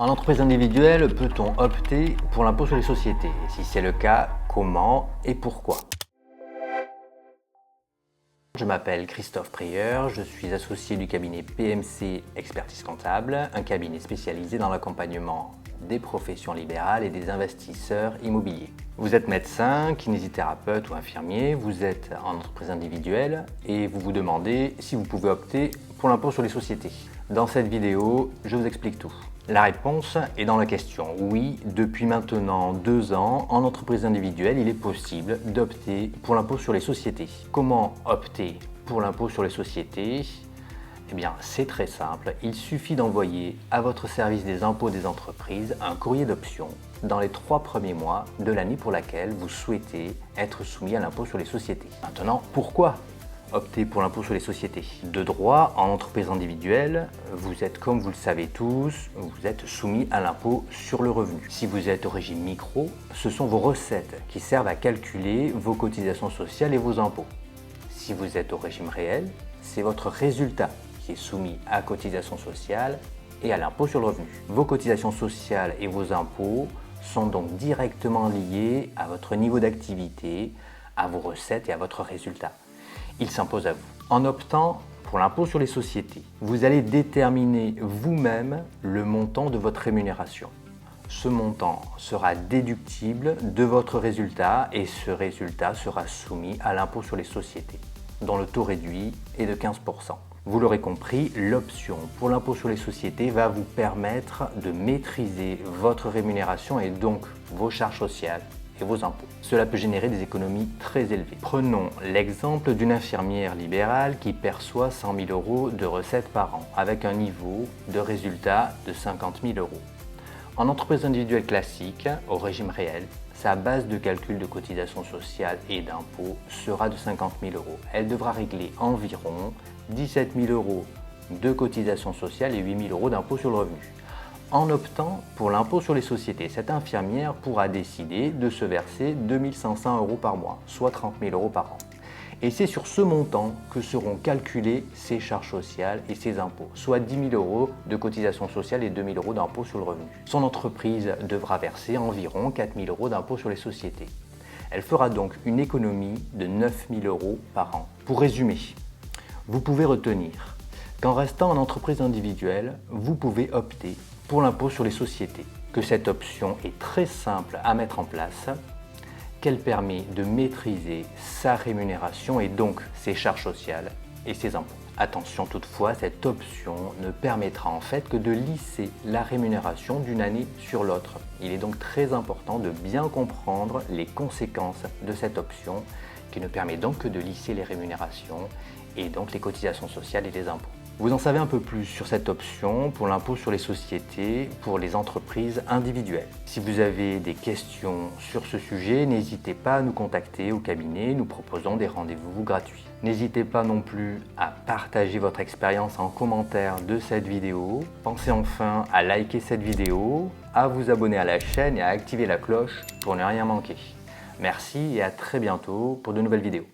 En entreprise individuelle, peut-on opter pour l'impôt sur les sociétés? Si c'est le cas, comment et pourquoi? Je m'appelle Christophe Prieur, je suis associé du cabinet PMC Expertise Comptable, un cabinet spécialisé dans l'accompagnement des professions libérales et des investisseurs immobiliers. Vous êtes médecin, kinésithérapeute ou infirmier, vous êtes en entreprise individuelle et vous vous demandez si vous pouvez opter pour l'impôt sur les sociétés. Dans cette vidéo, je vous explique tout. La réponse est dans la question. Oui, depuis maintenant 2 ans, en entreprise individuelle, il est possible d'opter pour l'impôt sur les sociétés. Comment opter pour l'impôt sur les sociétés? Eh bien, c'est très simple. Il suffit d'envoyer à votre service des impôts des entreprises un courrier d'option dans les 3 premiers mois de l'année pour laquelle vous souhaitez être soumis à l'impôt sur les sociétés. Maintenant, pourquoi opter pour l'impôt sur les sociétés? De droit, en entreprise individuelle, vous êtes, comme vous le savez tous, vous êtes soumis à l'impôt sur le revenu. Si vous êtes au régime micro, ce sont vos recettes qui servent à calculer vos cotisations sociales et vos impôts. Si vous êtes au régime réel, c'est votre résultat qui est soumis à cotisations sociales et à l'impôt sur le revenu. Vos cotisations sociales et vos impôts sont donc directement liés à votre niveau d'activité, à vos recettes et à votre résultat. Il s'impose à vous. En optant pour l'impôt sur les sociétés, vous allez déterminer vous-même le montant de votre rémunération. Ce montant sera déductible de votre résultat et ce résultat sera soumis à l'impôt sur les sociétés, dont le taux réduit est de 15%. Vous l'aurez compris, l'option pour l'impôt sur les sociétés va vous permettre de maîtriser votre rémunération et donc vos charges sociales et vos impôts. Cela peut générer des économies très élevées. Prenons l'exemple d'une infirmière libérale qui perçoit 100 000 € de recettes par an, avec un niveau de résultat de 50 000 €. En entreprise individuelle classique, au régime réel, sa base de calcul de cotisation sociale et d'impôts sera de 50 000 €. Elle devra régler environ 17 000 € de cotisation sociale et 8 000 € d'impôt sur le revenu. En optant pour l'impôt sur les sociétés, cette infirmière pourra décider de se verser 2 500 € par mois, soit 30 000 € par an. Et c'est sur ce montant que seront calculées ses charges sociales et ses impôts, soit 10 000 € de cotisation sociale et 2 000 € d'impôt sur le revenu. Son entreprise devra verser environ 4 000 € d'impôt sur les sociétés. Elle fera donc une économie de 9 000 € par an. Pour résumer, vous pouvez retenir qu'en restant en entreprise individuelle, vous pouvez opter pour l'impôt sur les sociétés, que cette option est très simple à mettre en place, qu'elle permet de maîtriser sa rémunération et donc ses charges sociales et ses impôts. Attention toutefois, cette option ne permettra en fait que de lisser la rémunération d'une année sur l'autre. Il est donc très important de bien comprendre les conséquences de cette option qui ne permet donc que de lisser les rémunérations et donc les cotisations sociales et les impôts. Vous en savez un peu plus sur cette option pour l'impôt sur les sociétés pour les entreprises individuelles. Si vous avez des questions sur ce sujet, n'hésitez pas à nous contacter au cabinet, nous proposons des rendez-vous gratuits. N'hésitez pas non plus à partager votre expérience en commentaire de cette vidéo. Pensez enfin à liker cette vidéo, à vous abonner à la chaîne et à activer la cloche pour ne rien manquer. Merci et à très bientôt pour de nouvelles vidéos.